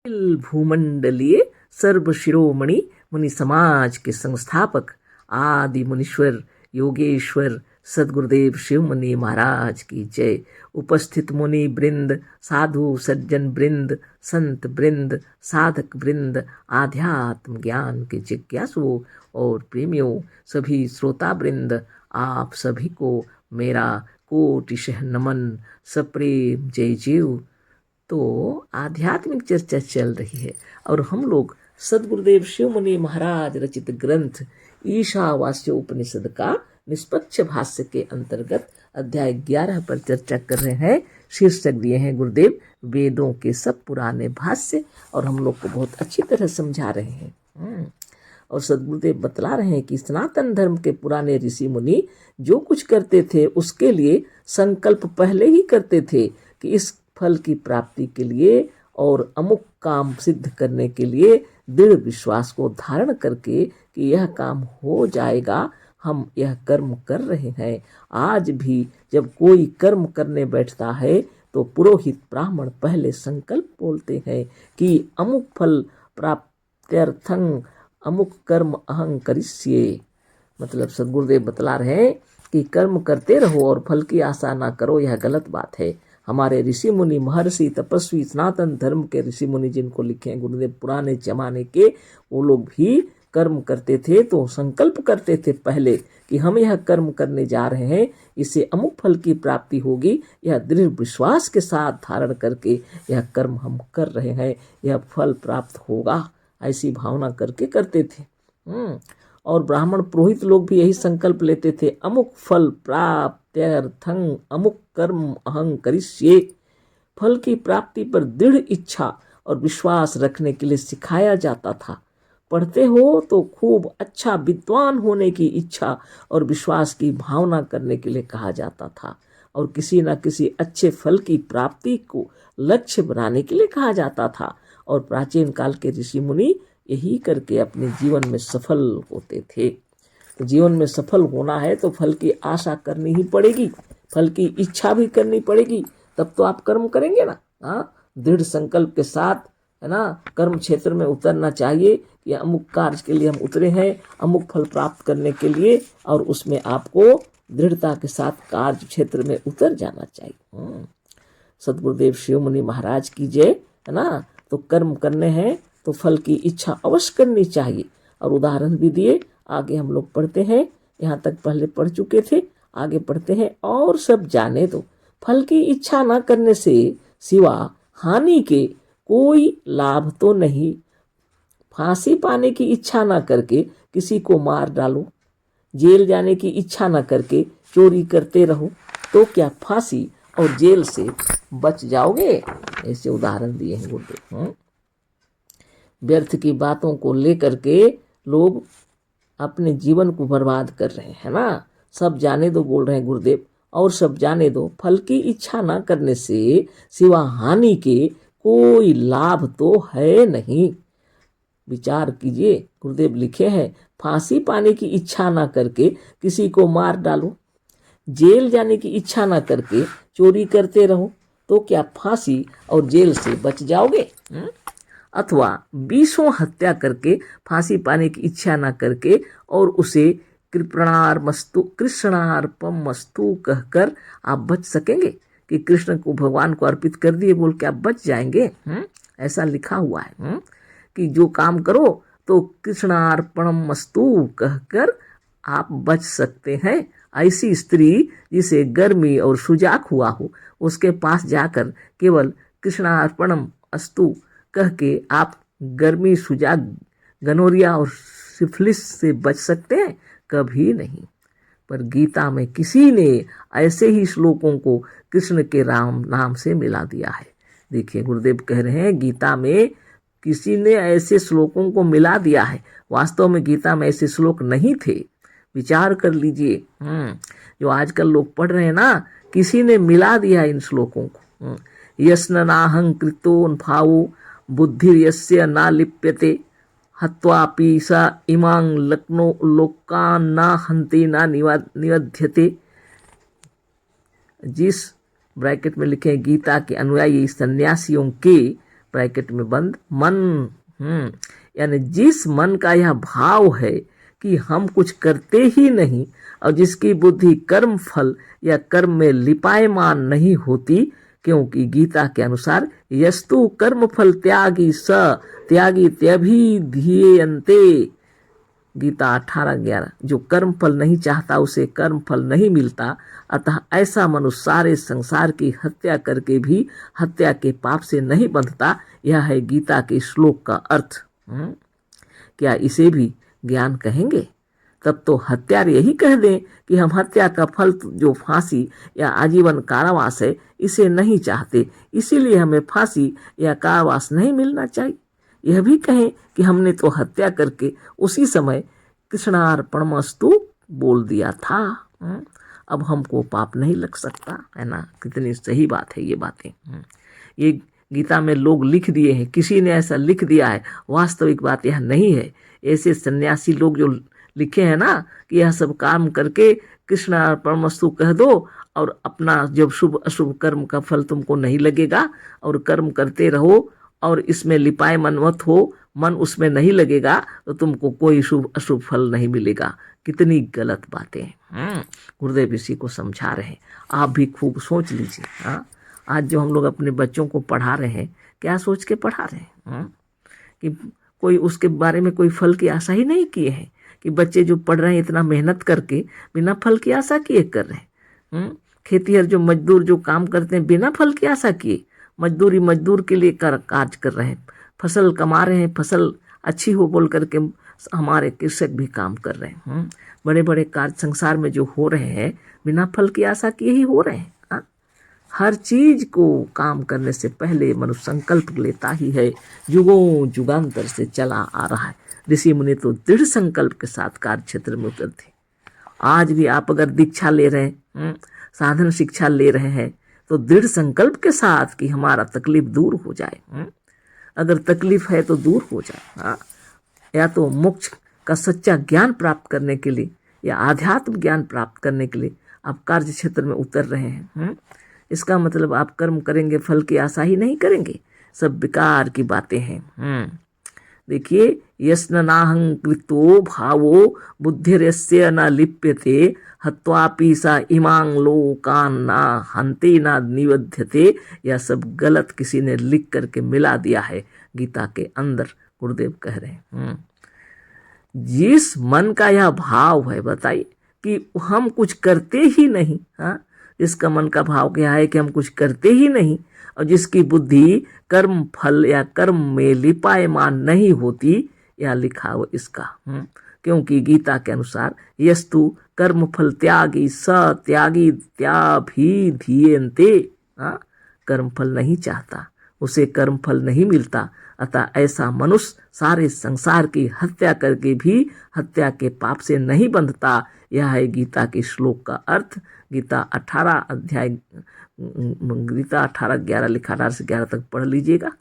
भूमंडलीय सर्व शिरोमणि मुनि समाज के संस्थापक आदि मुनीश्वर योगेश्वर सदगुरुदेव शिव मुनि महाराज की जय। उपस्थित मुनि वृंद, साधु सज्जन वृंद, संत वृंद, साधक वृंद, आध्यात्म ज्ञान के जिज्ञासुओं और प्रेमियों, सभी श्रोता वृंद, आप सभी को मेरा कोटिशः नमन, सप्रेम जय जीव। तो आध्यात्मिक चर्चा चल रही है और हम लोग सदगुरुदेव शिव मुनि महाराज रचित ग्रंथ ईशावास्य उपनिषद का निष्पक्ष भाष्य के अंतर्गत अध्याय 11 पर चर्चा कर रहे हैं। शीर्षक दिए हैं गुरुदेव वेदों के सब पुराने भाष्य, और हम लोग को बहुत अच्छी तरह समझा रहे हैं। और सदगुरुदेव बतला रहे हैं कि सनातन धर्म के पुराने ऋषि मुनि जो कुछ करते थे उसके लिए संकल्प पहले ही करते थे कि इस फल की प्राप्ति के लिए और अमुक काम सिद्ध करने के लिए दृढ़ विश्वास को धारण करके कि यह काम हो जाएगा, हम यह कर्म कर रहे हैं। आज भी जब कोई कर्म करने बैठता है तो पुरोहित ब्राह्मण पहले संकल्प बोलते हैं कि अमुक फल प्राप्त्यर्थं अमुक कर्म अहं करिष्ये। मतलब सदगुरुदेव बतला रहे हैं कि कर्म करते रहो और फल की आशा ना करो, यह गलत बात है। हमारे ऋषि मुनि, महर्षि, तपस्वी, सनातन धर्म के ऋषि मुनि जिनको लिखे हैं गुरुदेव पुराने जमाने के, वो लोग भी कर्म करते थे तो संकल्प करते थे पहले कि हम यह कर्म करने जा रहे हैं, इससे अमुक फल की प्राप्ति होगी। यह दृढ़ विश्वास के साथ धारण करके यह कर्म हम कर रहे हैं, यह फल प्राप्त होगा, ऐसी भावना करके करते थे। और ब्राह्मण पुरोहित लोग भी यही संकल्प लेते थे, अमुक फल प्राप्त्यर्थं अमुक कर्म अहं करिष्ये। फल की प्राप्ति पर दृढ़ इच्छा और विश्वास रखने के लिए सिखाया जाता था। पढ़ते हो तो खूब अच्छा विद्वान होने की इच्छा और विश्वास की भावना करने के लिए कहा जाता था, और किसी न किसी अच्छे फल की प्राप्ति को लक्ष्य बनाने के लिए कहा जाता था। और प्राचीन काल के ऋषि मुनि यही करके अपने जीवन में सफल होते थे। तो जीवन में सफल होना है तो फल की आशा करनी ही पड़ेगी, फल की इच्छा भी करनी पड़ेगी, तब तो आप कर्म करेंगे ना। दृढ़ संकल्प के साथ, है ना, कर्म क्षेत्र में उतरना चाहिए कि अमुक कार्य के लिए हम उतरे हैं, अमुक फल प्राप्त करने के लिए, और उसमें आपको दृढ़ता के साथ कार्य क्षेत्र में उतर जाना चाहिए। सदगुरुदेव शिव मुनि महाराज की जय, है ना। तो कर्म करने हैं तो फल की इच्छा अवश्य करनी चाहिए, और उदाहरण भी दिए। आगे हम लोग पढ़ते हैं, यहाँ तक पहले पढ़ चुके थे, आगे पढ़ते हैं। और सब जाने दो, फल की इच्छा न करने से सिवा हानि के कोई लाभ तो नहीं। फांसी पाने की इच्छा न करके किसी को मार डालो, जेल जाने की इच्छा न करके चोरी करते रहो, तो क्या फांसी और जेल से बच जाओगे? ऐसे उदाहरण दिए हैं गुरुदेव। व्यर्थ की बातों को लेकर के लोग अपने जीवन को बर्बाद कर रहे हैं ना। सब जाने दो बोल रहे हैं गुरुदेव, और सब जाने दो, फल की इच्छा न करने से सिवा हानि के कोई लाभ तो है नहीं। विचार कीजिए, गुरुदेव लिखे हैं, फांसी पाने की इच्छा ना करके किसी को मार डालो, जेल जाने की इच्छा ना करके चोरी करते रहो, तो क्या फांसी और जेल से बच जाओगे? अथवा 20 हत्या करके फांसी पाने की इच्छा ना करके और उसे कृष्णार्पम मस्तु कहकर आप बच सकेंगे कि कृष्ण को, भगवान को अर्पित कर दिए बोल के आप बच जाएंगे? ऐसा लिखा हुआ है कि जो काम करो तो कृष्णार्पणम मस्तु कहकर आप बच सकते हैं। ऐसी स्त्री जिसे गर्मी और सुजाक हुआ हो, उसके पास जाकर केवल कृष्णार्पणम अस्तु कह के आप गर्मी, सुजाक, गनोरिया और सिफिलिस से बच सकते हैं? कभी नहीं। पर गीता में किसी ने ऐसे ही श्लोकों को कृष्ण के राम नाम से मिला दिया है। देखिए, गुरुदेव कह रहे हैं गीता में किसी ने ऐसे श्लोकों को मिला दिया है। वास्तव में गीता में ऐसे श्लोक नहीं थे। विचार कर लीजिए, जो आजकल लोग पढ़ रहे हैं ना, किसी ने मिला दिया इन श्लोकों को। यस्न नाहं कृतोन भावो बुद्धिर्यस्य न लिप्यते हत्वापि स इमां लक्नो लोकान् न हन्ति न निवध्यते। जिस ब्रैकेट में लिखे गीता के अनुयायी सन्यासियों के ब्रैकेट में बंद मन। यानी जिस मन का यह भाव है कि हम कुछ करते ही नहीं और जिसकी बुद्धि कर्म फल या कर्म में लिपायमान नहीं होती, क्योंकि गीता के अनुसार यस्तु कर्म फल त्यागी स त्यागी त्यभिधीयन्ते। गीता 18:11। जो कर्म फल नहीं चाहता उसे कर्म फल नहीं मिलता, अतः ऐसा मनुष्य सारे संसार की हत्या करके भी हत्या के पाप से नहीं बंधता। यह है गीता के श्लोक का अर्थ। क्या इसे भी ज्ञान कहेंगे? तब तो हत्यारे यही कह दें कि हम हत्या का फल जो फांसी या आजीवन कारावास है इसे नहीं चाहते, इसीलिए हमें फांसी या कारावास नहीं मिलना चाहिए। यह भी कहें कि हमने तो हत्या करके उसी समय कृष्णार्पणमस्तु बोल दिया था, अब हमको पाप नहीं लग सकता, है ना। कितनी सही बात है ये बातें। ये गीता में लोग लिख दिए हैं, किसी ने ऐसा लिख दिया है, वास्तविक बात यह नहीं है। ऐसे सन्यासी लोग जो लिखे हैं ना कि यह सब काम करके कृष्णार्पणमस्तु कह दो और अपना जब शुभ अशुभ कर्म का फल तुमको नहीं लगेगा और कर्म करते रहो और इसमें लिपाए मन मत हो, मन उसमें नहीं लगेगा तो तुमको कोई शुभ अशुभ फल नहीं मिलेगा। कितनी गलत बातें हैं। गुरुदेव इसी को समझा रहे हैं, आप भी खूब सोच लीजिए। हाँ, आज जो हम लोग अपने बच्चों को पढ़ा रहे हैं, क्या सोच के पढ़ा रहे हैं? कि कोई उसके बारे में कोई फल की आशा ही नहीं किए हैं कि बच्चे जो पढ़ रहे हैं इतना मेहनत करके बिना फल की आशा किए कर रहे हैं। खेतीहर जो मजदूर जो काम करते हैं बिना फल की आशा किए मजदूरी मजदूर के लिए कार्य कर रहे हैं, फसल कमा रहे हैं, फसल अच्छी हो बोल करके हमारे कृषक भी काम कर रहे हैं। बड़े बड़े कार्य संसार में जो हो रहे हैं बिना फल की आशा किए ही हो रहे हैं। हर चीज को काम करने से पहले मनुष्य संकल्प लेता ही है, युगों युगांतर से चला आ रहा है। ऋषि मुनि तो दृढ़ संकल्प के साथ कार्य क्षेत्र में उतरते। आज भी आप अगर दीक्षा ले रहे हैं, साधन शिक्षा ले रहे हैं तो दृढ़ संकल्प के साथ कि हमारा तकलीफ दूर हो जाए। अगर तकलीफ है तो दूर हो जाए, या तो मोक्ष का सच्चा ज्ञान प्राप्त करने के लिए या आध्यात्म ज्ञान प्राप्त करने के लिए आप कार्य क्षेत्र में उतर रहे हैं। इसका मतलब आप कर्म करेंगे फल की आशा ही नहीं करेंगे, सब बेकार की बातें हैं। देखिए, यस्न नाहं कृतो भावो बुद्धिर्यस्य न लिप्यते हत्वापि सा इमांग लोकान ना हंते ना निवध्यते। यह सब गलत किसी ने लिख करके मिला दिया है गीता के अंदर। गुरुदेव कह रहे हैं जिस मन का यह भाव है, बताइए कि हम कुछ करते ही नहीं। जिसका मन का भाव क्या है कि हम कुछ करते ही नहीं और जिसकी बुद्धि कर्म फल या कर्म में लिपायमान नहीं होती, या लिखा हो इसका। क्योंकि गीता के अनुसार यस्तु कर्म फल त्यागी स त्यागी त्याभिधीयन्ते। कर्म फल नहीं चाहता उसे कर्म फल नहीं मिलता, अतः ऐसा मनुष्य सारे संसार की हत्या करके भी हत्या के पाप से नहीं बंधता। यह है गीता के श्लोक का अर्थ। गीता 18:11 लिखा, 18 से 11 तक पढ़ लीजिएगा।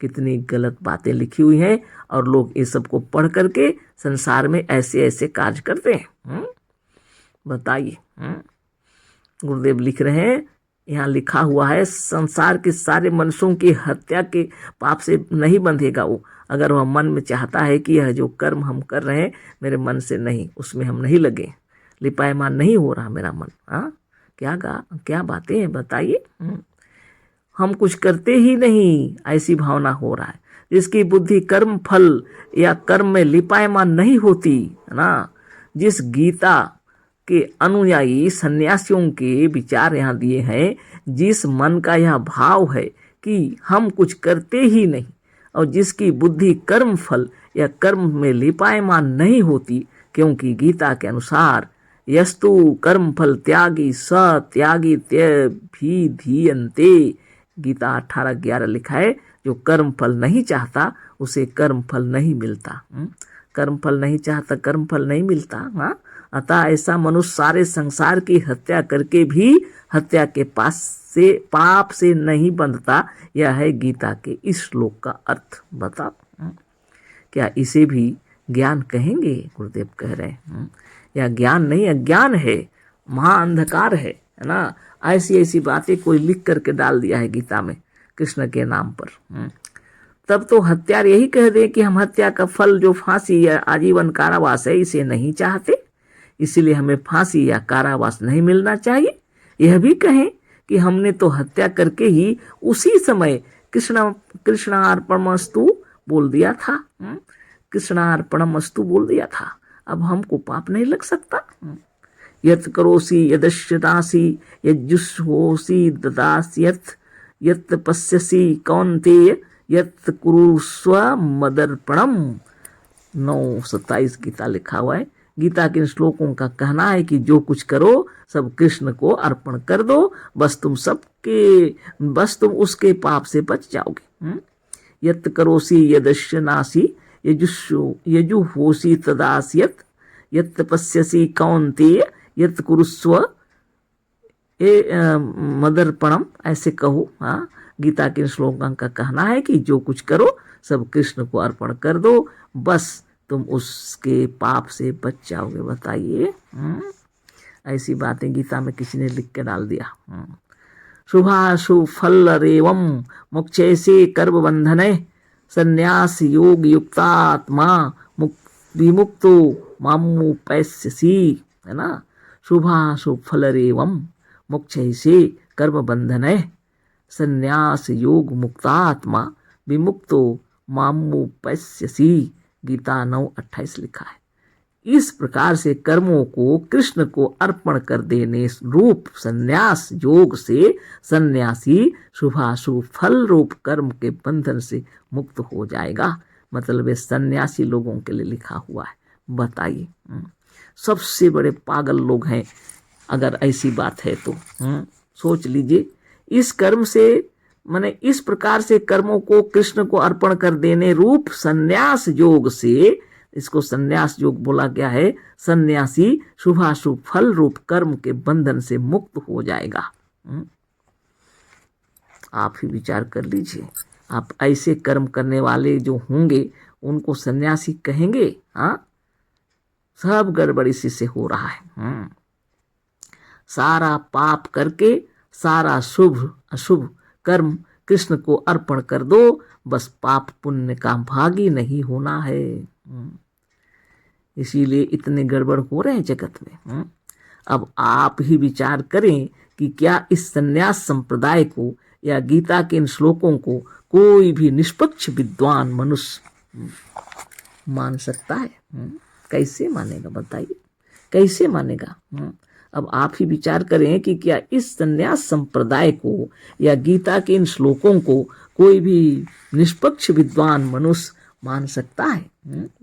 कितनी गलत बातें लिखी हुई हैं और लोग ये सब को पढ़ करके संसार में ऐसे ऐसे कार्य करते हैं। बताइए, गुरुदेव लिख रहे हैं, यहाँ लिखा हुआ है संसार के सारे मनुष्यों की हत्या के पाप से नहीं बंधेगा वो, अगर वह मन में चाहता है कि यह जो कर्म हम कर रहे हैं मेरे मन से नहीं, उसमें हम नहीं लगे, लिपायमान नहीं हो रहा मेरा मन। क्या बातें हैं, बताइए। हम कुछ करते ही नहीं ऐसी भावना हो रहा है। जिसकी बुद्धि कर्म फल या कर्म में लिपायमान नहीं होती, है ना। जिस गीता के अनुयायी सन्यासियों के विचार यहाँ दिए हैं, जिस मन का यह भाव है कि हम कुछ करते ही नहीं और जिसकी बुद्धि कर्म फल या कर्म में लिपायमान नहीं होती, क्योंकि गीता के अनुसार यस्तु कर्म फल त्यागी स त्यागी त्यभिधीयन्ते। गीता 18:11 लिखा है, जो कर्म फल नहीं चाहता उसे कर्म फल नहीं मिलता। कर्म फल नहीं चाहता, कर्म फल नहीं मिलता। अतः ऐसा मनुष्य सारे संसार की हत्या करके भी हत्या के पाप से नहीं बंधता। यह है गीता के इस श्लोक का अर्थ। बताओ, क्या इसे भी ज्ञान कहेंगे? गुरुदेव कह रहे हैं यह ज्ञान नहीं, अज्ञान है, महाअंधकार है ना। ऐसी ऐसी बातें कोई लिख करके डाल दिया है गीता में कृष्ण के नाम पर। तब तो हत्यार यही कह दे कि हम हत्या का फल जो फांसी या आजीवन कारावास है इसे नहीं चाहते, इसलिए हमें फांसी या कारावास नहीं मिलना चाहिए। यह भी कहें कि हमने तो हत्या करके ही उसी समय कृष्णार्पणमस्तु बोल दिया था, कृष्णार्पणमस्तु बोल दिया था, अब हमको पाप नहीं लग सकता। यत् करोसि यदश्यतासि यज्जुषोसि ददास्यथ यत् पश्यसि कौन्तेय यत् कुरुस्व मदर्पणम। 9:27 गीता लिखा हुआ है। गीता के श्लोकों का कहना है कि जो कुछ करो सब कृष्ण को अर्पण कर दो, बस तुम उसके पाप से बच जाओगे। यत् करोसि यदश्यनासि यजुहोसि तदास्यत् यत् पश्यसि कौन्तेय यत् कुरुस्व मदर्पणम, ऐसे कहो। हाँ, गीता के श्लोकों का कहना है कि जो कुछ करो सब कृष्ण को अर्पण कर दो, बस तुम उसके पाप से बच जाओगे। बताइए, ऐसी बातें गीता में किसी ने लिख के डाल दिया। शुभाशुभ फल रेवम मोक्षे से कर्म बंधने संन्यास योग युक्तात्मा विमुक्तो मामुपैस्यसि, है ना। शुभाशुभ फल रेवम मोक्षे से कर्म बंधने संन्यास योग मुक्तात्मा विमुक्तो मामुपैस्यसि। गीता 9:28 लिखा है। इस प्रकार से कर्मों को कृष्ण को अर्पण कर देने रूप संन्यास योग से सन्यासी शुभाशुभ फल रूप कर्म के बंधन से मुक्त हो जाएगा। मतलब ये सन्यासी लोगों के लिए लिखा हुआ है। बताइए, सबसे बड़े पागल लोग हैं अगर ऐसी बात है तो। सोच लीजिए, इस कर्म से माने इस प्रकार से कर्मों को कृष्ण को अर्पण कर देने रूप सन्यास योग से, इसको सन्यास योग बोला गया है। सन्यासी शुभाशुभ फल रूप कर्म के बंधन से मुक्त हो जाएगा। आप ही विचार कर लीजिए, आप ऐसे कर्म करने वाले जो होंगे उनको सन्यासी कहेंगे? हाँ, सब गड़बड़ी से हो रहा है। सारा पाप करके सारा शुभ अशुभ कर्म कृष्ण को अर्पण कर दो, बस पाप पुण्य का भागी नहीं होना है। इसीलिए इतने गड़बड़ हो रहे हैं जगत में। अब आप ही विचार करें कि क्या इस संन्यास संप्रदाय को या गीता के इन श्लोकों को कोई भी निष्पक्ष विद्वान मनुष्य मान सकता है? कैसे मानेगा? बताइए, कैसे मानेगा? अब आप ही विचार करें कि क्या इस संन्यास संप्रदाय को या गीता के इन श्लोकों को कोई भी निष्पक्ष विद्वान मनुष्य मान सकता है?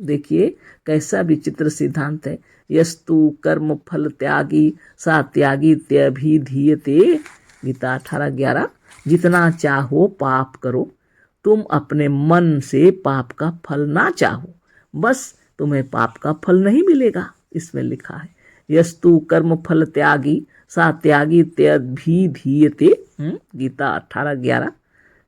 देखिए कैसा विचित्र सिद्धांत है। यस्तु कर्म फल त्यागी सा त्यागी त्यभिधीयते। गीता 18:11। जितना चाहो पाप करो, तुम अपने मन से पाप का फल ना चाहो, बस तुम्हें पाप का फल नहीं मिलेगा। इसमें लिखा है यस्तु कर्म फल त्यागी सा त्यागी त्यभिधीयते। गीता 18:11।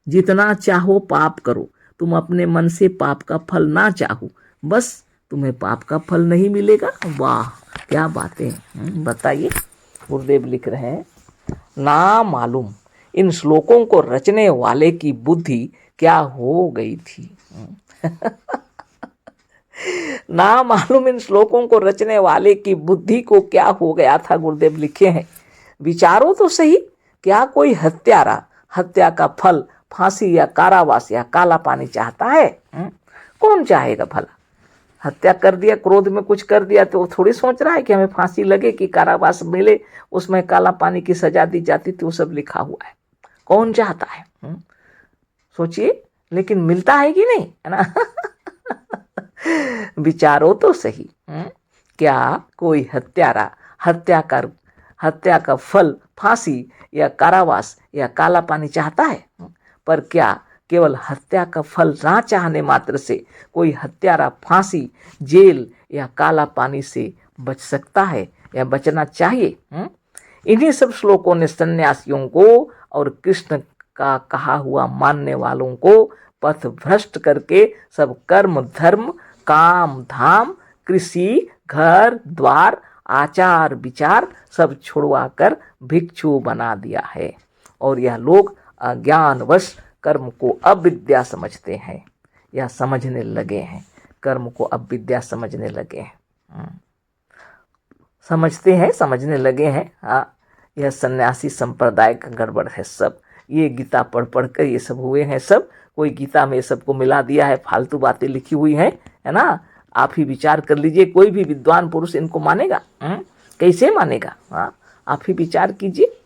जितना चाहो पाप करो, तुम अपने मन से पाप का फल ना चाहो, बस तुम्हें पाप का फल नहीं मिलेगा। वाह, क्या बातें! बताइए, गुरुदेव लिख रहे हैं, ना मालूम इन श्लोकों को रचने वाले की बुद्धि क्या हो गई थी। ना मालूम इन श्लोकों को रचने वाले की बुद्धि को क्या हो गया था। गुरुदेव लिखे हैं, विचारो तो सही, क्या कोई हत्यारा हत्या का फल फांसी या कारावास या काला पानी चाहता है? कौन चाहेगा भला? हत्या कर दिया, क्रोध में कुछ कर दिया, तो वो थोड़ी सोच रहा है कि हमें फांसी लगे कि कारावास मिले, उसमें काला पानी की सजा दी जाती थी। वो सब लिखा हुआ है। कौन चाहता है? सोचिए, लेकिन मिलता है कि नहीं, है ना। विचारो तो सही, क्या कोई हत्यारा हत्या का फल फांसी या कारावास या काला पानी चाहता है? पर क्या केवल हत्या का फल ना चाहने मात्र से कोई हत्यारा फांसी, जेल या काला पानी से बच सकता है या बचना चाहिए? इन्हीं सब श्लोकों ने सन्यासियों को और कृष्ण का कहा हुआ मानने वालों को पथ भ्रष्ट करके सब कर्म धर्म काम धाम कृषि घर द्वार आचार विचार सब छुड़वा कर भिक्षु बना दिया है। और यह लोग अज्ञानवश कर्म को अविद्या समझते हैं या समझने लगे हैं। कर्म को अविद्या समझने लगे हैं, समझते हैं, समझने लगे हैं। हाँ, यह सन्यासी संप्रदाय का गड़बड़ है सब। ये गीता पढ़ पढ़ कर ये सब हुए हैं सब। कोई गीता में सबको मिला दिया है, फालतू बातें लिखी हुई हैं, है ना। आप ही विचार कर लीजिए, कोई भी विद्वान पुरुष इनको मानेगा? कैसे मानेगा? हाँ, आप ही विचार कीजिए,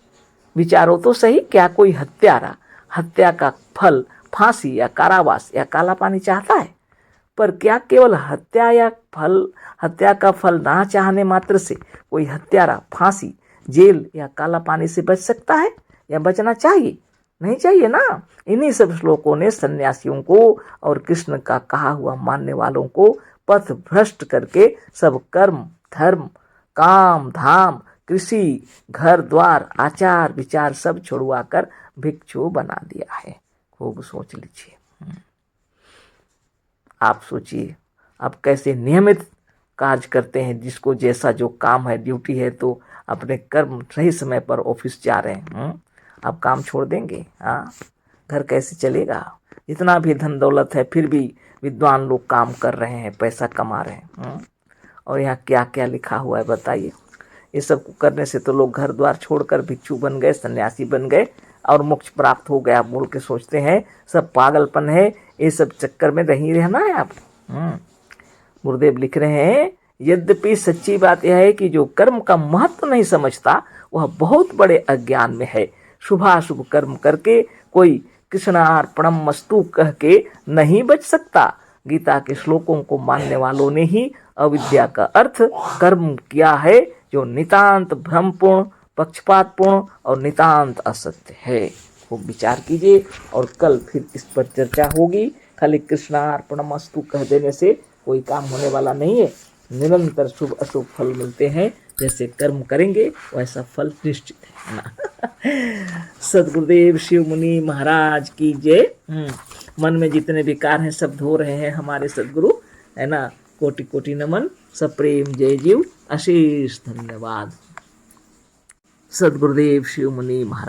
विचारो तो सही। क्या कोई हत्यारा हत्या का फल फांसी या कारावास या काला पानी चाहता है? पर क्या केवल हत्या का फल ना चाहने मात्र से कोई हत्यारा फांसी, जेल या काला पानी से बच सकता है या बचना चाहिए? नहीं चाहिए ना। इन्हीं सब श्लोकों ने सन्यासियों को और कृष्ण का कहा हुआ मानने वालों को पथ भ्रष्ट करके सब कर्म, धर्म, काम, धाम, कृषि, घर द्वार, आचार विचार सब छुड़वा कर भिक्षु बना दिया है। खूब सोच लीजिए। आप सोचिए, आप कैसे नियमित कार्य करते हैं, जिसको जैसा जो काम है, ड्यूटी है, तो अपने कर्म सही समय पर ऑफिस जा रहे हैं। आप काम छोड़ देंगे? हाँ, घर कैसे चलेगा? इतना भी धन दौलत है, फिर भी विद्वान लोग काम कर रहे हैं, पैसा कमा रहे हैं। और यहाँ क्या क्या लिखा हुआ है बताइए। ये सब करने से तो लोग घर द्वार छोड़कर भिक्षु बन गए, सन्यासी बन गए और मोक्ष प्राप्त हो गया बोल के सोचते हैं। सब पागलपन है, ये सब चक्कर में नहीं रहना है आप। गुरुदेव लिख रहे हैं, यद्यपि सच्ची बात यह है कि जो कर्म का महत्व नहीं समझता वह बहुत बड़े अज्ञान में है। शुभाशुभ कर्म करके कोई कृष्णार्पणमस्तु कह के नहीं बच सकता। गीता के श्लोकों को मानने वालों ने ही अविद्या का अर्थ कर्म किया है, जो नितांत भ्रमपूर्ण, पक्षपातपूर्ण और नितांत असत्य है। खूब विचार कीजिए और कल फिर इस पर चर्चा होगी। खाली कृष्णार्पणमस्तु कह देने से कोई काम होने वाला नहीं है। निरंतर शुभ अशुभ फल मिलते हैं। जैसे कर्म करेंगे वैसा फल निश्चित है ना। सदगुरुदेव शिव मुनि महाराज की जय। मन में जितने विकार हैं सब धो रहे हैं हमारे सदगुरु, है ना। कोटि कोटि नमन, सप्रेम जय जीव, अशेष धन्यवाद। सदगुरुदेव शिव मुनि महाराज।